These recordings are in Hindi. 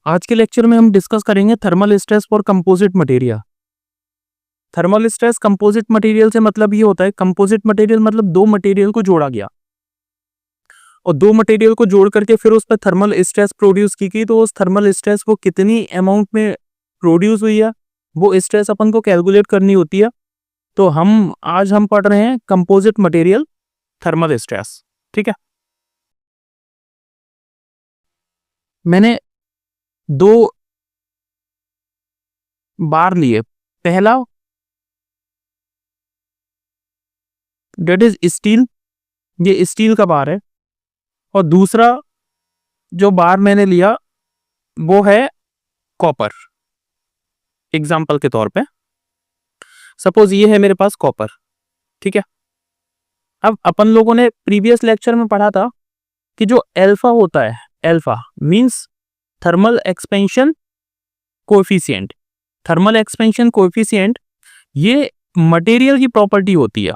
आज के लेक्चर में हम डिस्कस करेंगे thermal stress for composite material. Thermal stress composite material से मतलब ये होता है, कंपोजिट मटेरियल मतलब दो मटेरियल को जोड़ा गया और दो मटेरियल को जोड़ करके फिर उस पर थर्मल स्ट्रेस प्रोड्यूस की गई। तो उस थर्मल स्ट्रेस वो कितनी अमाउंट में प्रोड्यूस हुई है वो स्ट्रेस अपन को कैलकुलेट करनी होती है। तो आज हम पढ़ रहे हैं कंपोजिट मटेरियल थर्मल स्ट्रेस। ठीक है, मैंने दो बार लिए। पहला डेट इज स्टील, ये स्टील का बार है, और दूसरा जो बार मैंने लिया वो है कॉपर। एग्जाम्पल के तौर पे सपोज ये है मेरे पास कॉपर। ठीक है, अब अपन लोगों ने प्रीवियस लेक्चर में पढ़ा था कि जो अल्फा होता है, alpha means thermal expansion coefficient. Thermal expansion coefficient ये मटेरियल की प्रॉपर्टी होती है।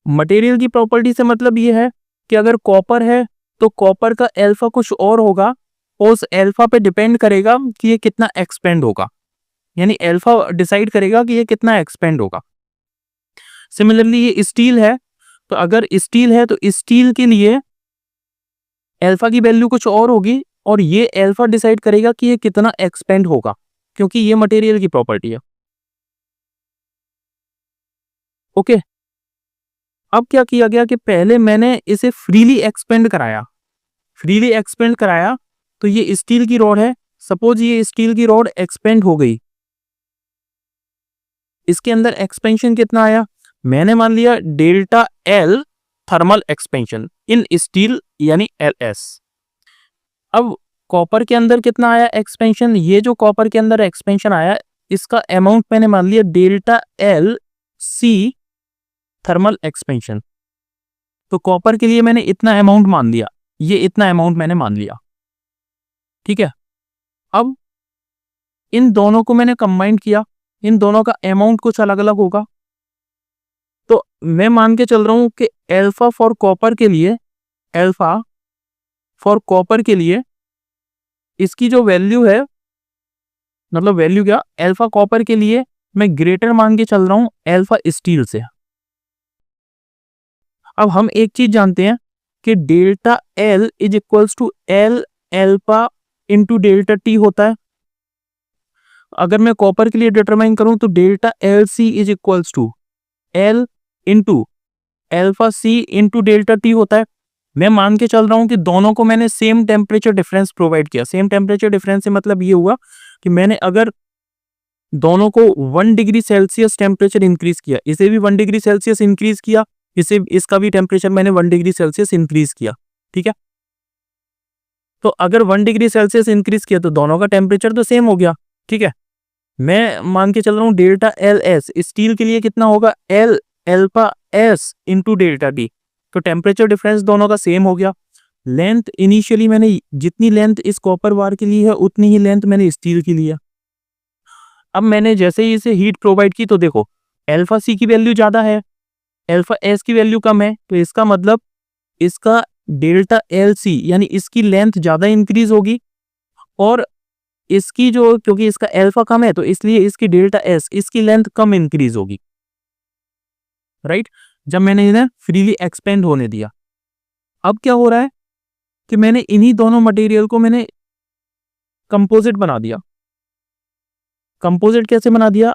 मटेरियल की प्रॉपर्टी से मतलब ये है कि अगर कॉपर है तो कॉपर का अल्फा कुछ और होगा और उस अल्फा पे डिपेंड करेगा कि ये कितना एक्सपेंड होगा, यानी अल्फा डिसाइड करेगा कि ये कितना एक्सपेंड होगा। सिमिलरली ये स्टील है, तो अगर स्टील है तो स्टील के लिए अल्फा की वैल्यू कुछ और होगी और ये अल्फा डिसाइड करेगा कि ये कितना एक्सपेंड होगा, क्योंकि ये मटेरियल की प्रॉपर्टी है। ओके, अब क्या किया गया कि पहले मैंने इसे फ्रीली एक्सपेंड कराया। फ्रीली एक्सपेंड कराया तो ये स्टील की रॉड है। सपोज ये स्टील की रॉड एक्सपेंड हो गई, इसके अंदर एक्सपेंशन कितना आया, मैंने मान लिया delta L thermal expansion in steel यानी एल एस। अब कॉपर के अंदर कितना आया एक्सपेंशन, ये जो कॉपर के अंदर एक्सपेंशन आया इसका अमाउंट मैंने मान लिया delta L C thermal expansion. तो कॉपर के लिए मैंने इतना अमाउंट मान लिया, ये इतना अमाउंट मैंने मान लिया। ठीक है, अब इन दोनों को मैंने कंबाइन किया, इन दोनों का अमाउंट कुछ अलग अलग होगा। तो मैं मान के चल रहा हूं कि अल्फा फॉर कॉपर के लिए, अल्फा फॉर कॉपर के लिए इसकी जो वैल्यू है, मतलब वैल्यू क्या, अल्फा कॉपर के लिए मैं ग्रेटर मान के चल रहा हूं अल्फा स्टील से। अब हम एक चीज जानते हैं कि delta L is equals to L alpha into delta T होता है। अगर मैं कॉपर के लिए डिटरमाइन करूं तो delta L C is equals to L into alpha C into delta T होता है। मैं मान के चल रहा हूं कि दोनों को मैंने सेम टेम्परेचर डिफरेंस प्रोवाइड किया। सेम टेम्परेचर डिफरेंस से मतलब ये हुआ कि मैंने अगर दोनों को 1 डिग्री सेल्सियस टेम्परेचर इंक्रीज किया, इसे भी 1 डिग्री सेल्सियस इंक्रीज किया, इसे इसका भी टेम्परेचर मैंने 1 डिग्री सेल्सियस इंक्रीज किया। ठीक है, तो अगर 1 डिग्री सेल्सियस इंक्रीज किया तो दोनों का टेम्परेचर तो सेम हो गया। ठीक है, मैं मान के चल रहा हूँ डेल्टा एल एस स्टील के लिए कितना होगा, L alpha S into delta D. तो टेम्परेचर डिफरेंस दोनों का सेम हो गया। लेंथ इनिशियली मैंने जितनी लेंथ इस कॉपर वार की ली है उतनी ही लेंथ मैंने स्टील की लिया। अब मैंने जैसे ही इसे हीट प्रोवाइड की तो देखो अल्फा सी की वैल्यू ज्यादा है, अल्फा एस की वैल्यू कम है, तो इसका मतलब इसका डेल्टा एल सी यानी इसकी लेंथ ज्यादा इंक्रीज होगी और इसकी जो, क्योंकि इसका अल्फा कम है तो इसलिए इसकी डेल्टा एस इसकी लेंथ कम इंक्रीज होगी। राइट, जब मैंने इन्हें फ्रीली एक्सपेंड होने दिया, अब क्या हो रहा है कि मैंने इन्हीं दोनों मटेरियल को मैंने कंपोजिट बना दिया। कंपोजिट कैसे बना दिया,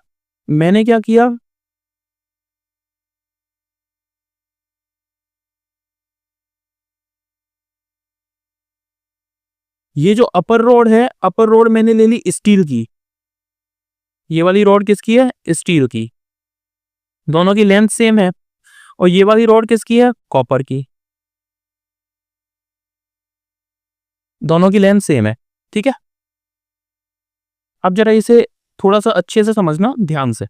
मैंने क्या किया, ये जो अपर रोड है, अपर रोड मैंने ले ली स्टील की, ये वाली रोड किसकी है, स्टील की, दोनों की लेंथ सेम है। और ये वाली रोड किसकी है, कॉपर की, दोनों की लेंथ सेम है। ठीक है, अब जरा इसे थोड़ा सा अच्छे से समझना ध्यान से।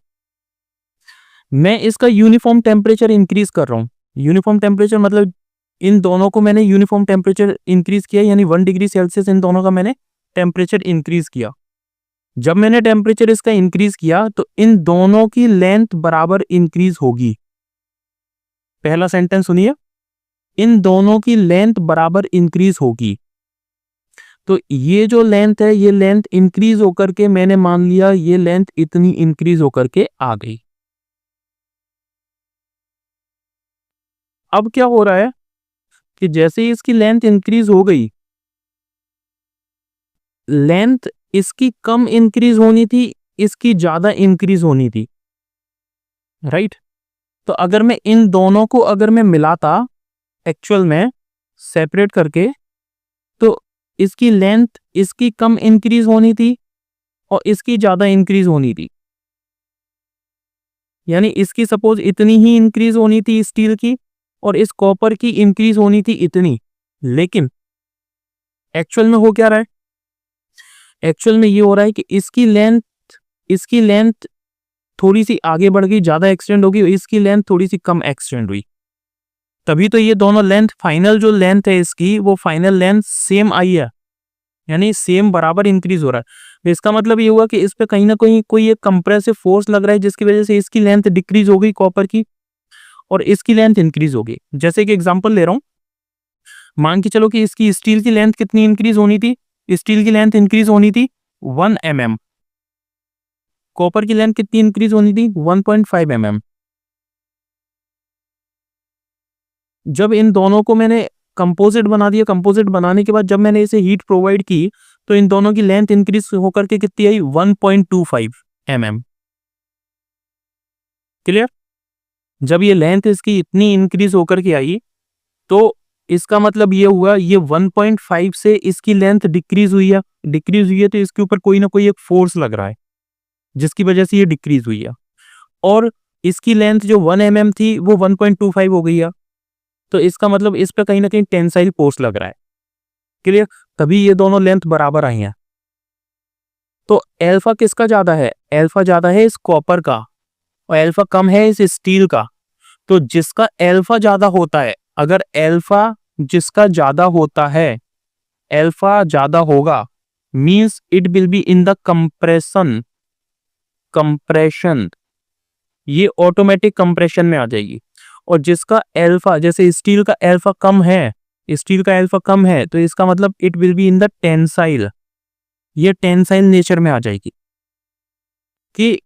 मैं इसका यूनिफॉर्म टेम्परेचर इंक्रीज कर रहा हूं। यूनिफॉर्म टेम्परेचर मतलब इन दोनों को मैंने यूनिफॉर्म टेम्परेचर इंक्रीज किया, यानी 1 डिग्री सेल्सियस इन दोनों का मैंने टेम्परेचर इंक्रीज किया। जब मैंने टेम्परेचर इसका इंक्रीज किया तो इन दोनों की लेंथ बराबर इंक्रीज होगी। पहला सेंटेंस सुनिए, इन दोनों की लेंथ बराबर इंक्रीज होगी। तो ये जो लेंथ है ये लेंथ इंक्रीज होकर के मैंने मान लिया ये लेंथ इतनी इंक्रीज होकर के आ गई। अब क्या हो रहा है कि जैसे ही इसकी लेंथ इंक्रीज हो गई, लेंथ इसकी कम इंक्रीज होनी थी, इसकी ज्यादा इंक्रीज होनी थी, राइट। तो अगर मैं इन दोनों को अगर मैं मिलाता एक्चुअल में सेपरेट करके, तो इसकी लेंथ इसकी कम इंक्रीज होनी थी और इसकी ज्यादा इंक्रीज होनी थी। यानी इसकी सपोज इतनी ही इंक्रीज होनी थी स्टील की और इस कॉपर की इंक्रीज होनी थी इतनी। लेकिन एक्चुअल में हो क्या रहा है, एक्चुअल में ये हो रहा है कि इसकी लेंथ थोड़ी सी आगे बढ़ गई, ज्यादा एक्सटेंड होगी, इसकी लेंथ थोड़ी सी कम एक्सटेंड हुई। तभी तो ये दोनों लेंथ, फाइनल जो लेंथ है इसकी वो फाइनल लेंथ सेम आई है, यानी सेम बराबर इंक्रीज हो रहा है। तो इसका मतलब ये हुआ कि इस पे कहीं ना कहीं कोई एक कंप्रेसिव फोर्स लग रहा है जिसकी वजह से इसकी लेंथ डिक्रीज हो गई कॉपर की और इसकी लेंथ इंक्रीज हो गई। जैसे कि एग्जांपल ले रहा हूं, मान के चलो कि इसकी स्टील की लेंथ कितनी इंक्रीज होनी थी, स्टील की लेंथ इंक्रीज होनी थी 1 mm, कॉपर की लेंथ कितनी इंक्रीज होनी थी 1.5 mm। जब इन दोनों को मैंने कंपोजिट बना दिया, कंपोजिट बनाने के बाद जब मैंने इसे हीट प्रोवाइड की तो इन दोनों की लेंथ इंक्रीज होकर के कितनी आई 1.25 mm। क्लियर। जब ये लेंथ इसकी इतनी इंक्रीज होकर के आई तो इसका मतलब ये हुआ ये 1.5 से इसकी लेंथ डिक्रीज हुई है, डिक्रीज हुई है तो इसके ऊपर कोई ना कोई एक फोर्स लग रहा है जिसकी वजह से ये डिक्रीज हुई है। और इसकी लेंथ जो 1 mm थी वो 1.25 हो गई है, तो इसका मतलब इस पे कहीं ना कहीं टेंसाइल फोर्स लग रहा है। क्लियर। तभी ये दोनों लेंथ बराबर आई हैं। तो एल्फा किसका ज्यादा है, एल्फा ज्यादा है इस कॉपर का और एल्फा कम है इस स्टील का। तो जिसका एल्फा ज्यादा होता है, अगर एल्फा जिसका ज्यादा होता है, एल्फा ज्यादा होगा means it will be in the compression, compression ये ऑटोमेटिक कंप्रेशन में आ जाएगी। और जिसका एल्फा, जैसे स्टील का एल्फा कम है, स्टील का एल्फा कम है तो इसका मतलब it will be in the tensile, ये टेंसाइल नेचर में आ जाएगी कि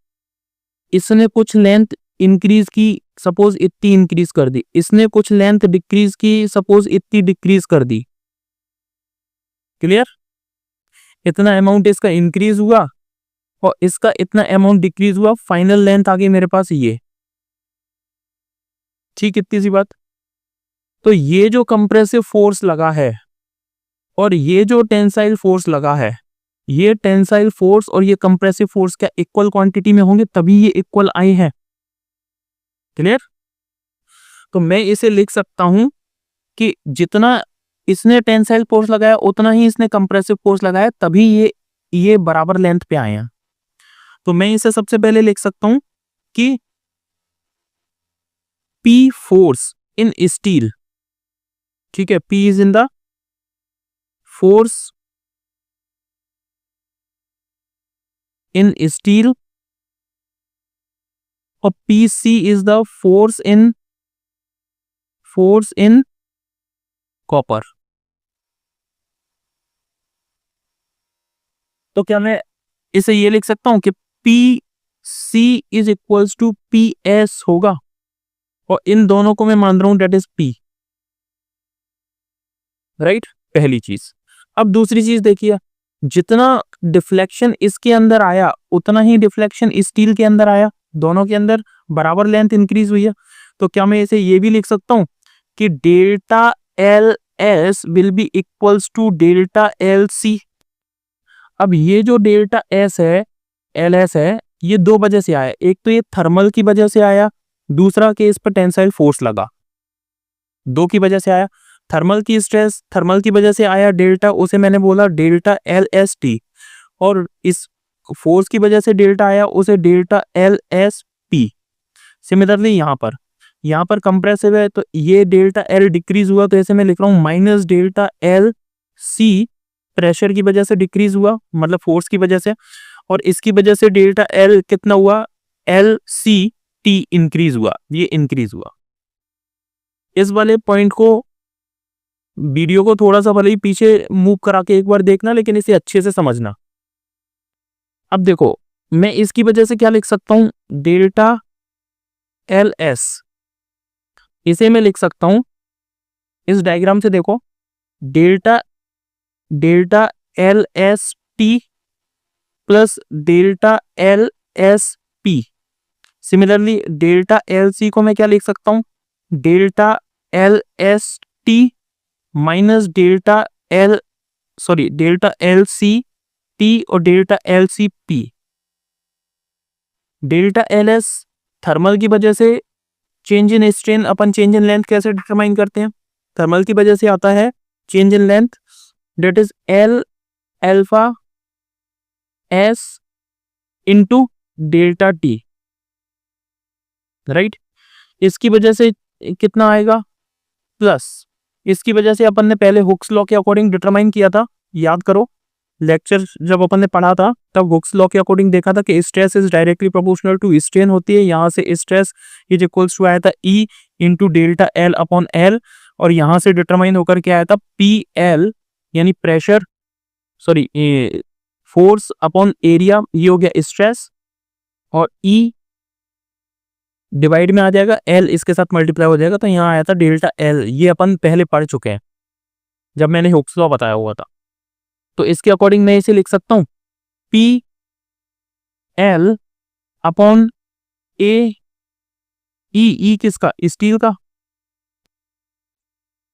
इसने कुछ लेंथ इंक्रीज की, सपोज इतनी इंक्रीज कर दी, इसने कुछ लेंथ डिक्रीज की, सपोज इतनी डिक्रीज कर दी। क्लियर। इतना अमाउंट इसका इंक्रीज हुआ और इसका इतना अमाउंट डिक्रीज हुआ, फाइनल लेंथ आ गई मेरे पास ये। ठीक, इतनी सी बात। तो ये जो कंप्रेसिव फोर्स लगा है और ये जो टेंसाइल फोर्स लगा है, ये टेंसाइल फोर्स और ये कंप्रेसिव फोर्स क्या इक्वल क्वांटिटी में होंगे तभी ये इक्वल आए हैं। क्लियर। तो मैं इसे लिख सकता हूं कि जितना इसने टेंसाइल फोर्स लगाया उतना ही इसने कंप्रेसिव फोर्स लगाया, तभी ये बराबर लेंथ पे आए हैं। तो मैं इसे सबसे पहले लिख सकता हूं कि P फोर्स इन स्टील, ठीक है, P is in the force in steel और PC is the force in copper. तो क्या मैं इसे ये लिख सकता हूं कि PC is equals to PS होगा और इन दोनों को मैं मान रहा हूं डेट इज P, राइट। पहली चीज। अब दूसरी चीज देखिए, जितना डिफ्लेक्शन इसके अंदर आया उतना ही डिफ्लेक्शन स्टील के अंदर आया, दोनों के अंदर बराबर लेंथ इंक्रीज हुई है। तो क्या मैं इसे ये भी लिख सकता हूं कि delta LS will be equals to delta LC। अब ये जो डेल्टा S है, LS है, ये दो वजह से आया, एक तो ये थर्मल की वजह से आया, दूसरा कि इस पर टेंसाइल फोर्स लगा, दो की वजह से आया। थर्मल की स्ट्रेस, थर्मल की वजह से आया डेल्टा, उसे मैंने बोला डेल्टा LST, और इस फोर्स की वजह से डेल्टा आया उसे डेल्टा LSP। सिमिलरली यहाँ पर कंप्रेसिव है तो ये डेल्टा L डिक्रीज हुआ तो ऐसे मैं लिख रहा हूँ माइनस डेल्टा LC, प्रेशर की वजह से डिक्रीज हुआ मतलब फोर्स की वजह से, और इसकी वजह से डेल्टा L कितना हुआ LCT इंक्रीज हुआ, ये इंक्रीज हुआ। इस वाले पॉइंट को वीडियो को थोड़ा सा भले ही पीछे मूव करा के एक बार देखना, लेकिन इसे अच्छे से समझना। अब देखो, मैं इसकी वजह से क्या लिख सकता हूं, डेल्टा एल एस, इसे मैं लिख सकता हूं इस डायग्राम से, देखो delta delta L S T plus delta L S P. Similarly delta L C को मैं क्या लिख सकता हूं, delta L S T minus delta L C T और delta L C P. Delta L S thermal की वजह से change in strain upon change in length कैसे डिटरमाइन करते हैं, थर्मल की वजह से आता है change in length, that is L alpha S into delta T, right. इसकी वजह से कितना आएगा, प्लस इसकी वजह से अपन ने पहले हुक्स लॉ के अकॉर्डिंग डिटरमाइन किया था, याद करो लेक्चर जब अपन ने पढ़ा था तब हुक्स लॉ के अकॉर्डिंग देखा था कि stress is directly proportional to strain होती है। यहाँ से स्ट्रेस इज इक्वल्स टू आया था E into delta L upon L, और यहाँ से डिटरमाइन होकर के आया था पी एल यानी pressure, sorry force upon area, ये हो गया स्ट्रेस, और ई डिवाइड में आ जाएगा एल इसके साथ मल्टीप्लाई हो जाएगा, तो यहाँ आया था डेल्टा एल। ये अपन पहले पढ़ चुके हैं जब मैंने हुक्स लॉ बताया हुआ था। तो इसके अकॉर्डिंग मैं इसे लिख सकता हूं पी एल अपॉन ए ई किसका, स्टील का,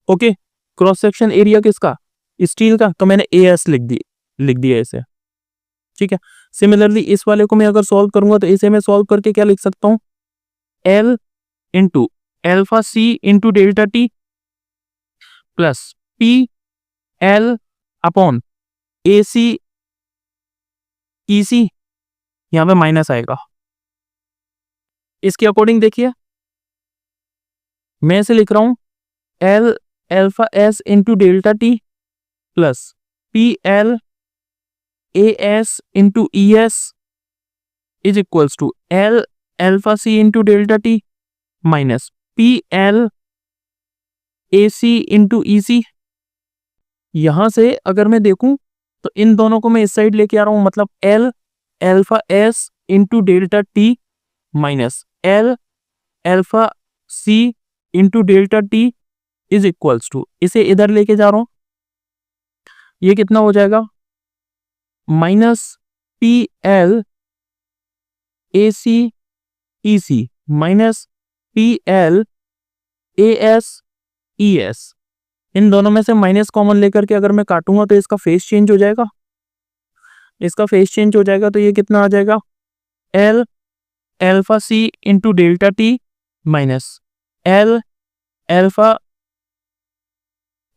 ओके, क्रॉस सेक्शन एरिया किसका, स्टील का, तो मैंने ए एस लिख दिया इसे, ठीक है। सिमिलरली इस वाले को मैं अगर सॉल्व करूंगा तो इसे मैं सॉल्व करके क्या लिख सकता हूं, L into alpha C into delta T plus P L upon A C E C, यहां पे माइनस आएगा। इसके अकॉर्डिंग देखिए मैं इसे लिख रहा हूं L alpha S into delta T plus P L A S into E S is equals to L alpha C into delta T minus P L A C into E C. यहां से अगर मैं देखूं तो इन दोनों को मैं इस साइड लेके आ रहा हूं, मतलब L alpha S into delta T minus L alpha C into delta T is equals to, इसे इधर लेके जा रहा हूं, ये कितना हो जाएगा, minus P L A C E C minus P L A S E S. इन दोनों में से माइनस कॉमन लेकर के अगर मैं काटूंगा तो इसका फेस चेंज हो जाएगा, इसका फेस चेंज हो जाएगा, तो ये कितना आ जाएगा, L alpha C into delta T minus L alpha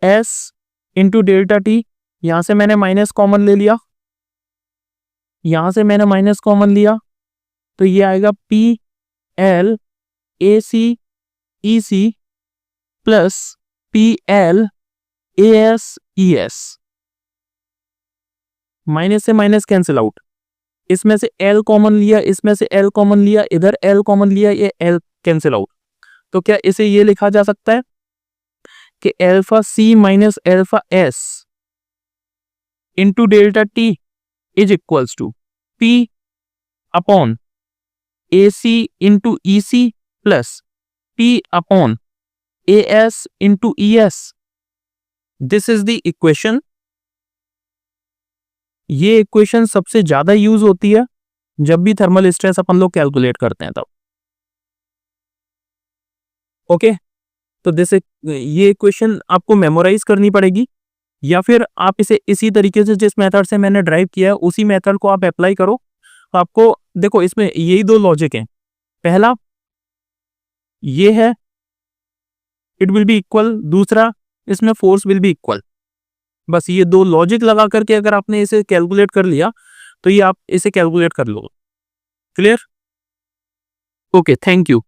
S into delta T. यहां से मैंने माइनस कॉमन ले लिया, यहां से मैंने माइनस कॉमन लिया, तो ये आएगा P L A C E C plus P L A S E S. Minus से माइनस कैंसिल आउट, इसमें से एल कॉमन लिया, इसमें से एल कॉमन लिया, इधर एल कॉमन लिया, ये एल कैंसिल आउट। तो क्या इसे ये लिखा जा सकता है कि alpha C minus alpha S into delta T is equals to P upon A C into E C plus P upon A S into E S. This is the equation. ये इक्वेशन सबसे ज्यादा यूज होती है जब भी थर्मल स्ट्रेस अपन लोग कैलकुलेट करते हैं तब, ओके। तो ये इक्वेशन आपको मेमोराइज करनी पड़ेगी, या फिर आप इसे इसी तरीके से जिस मेथड से मैंने ड्राइव किया है उसी मेथड को आप अप्लाई करो। तो आपको देखो इसमें यही दो लॉजिक हैं, पहला ये है इट विल बी इक्वल, दूसरा इसमें फोर्स विल बी इक्वल। बस ये दो लॉजिक लगा करके अगर आपने इसे कैलकुलेट कर लिया तो ये आप इसे कैलकुलेट कर लो। क्लियर? Okay, thank you.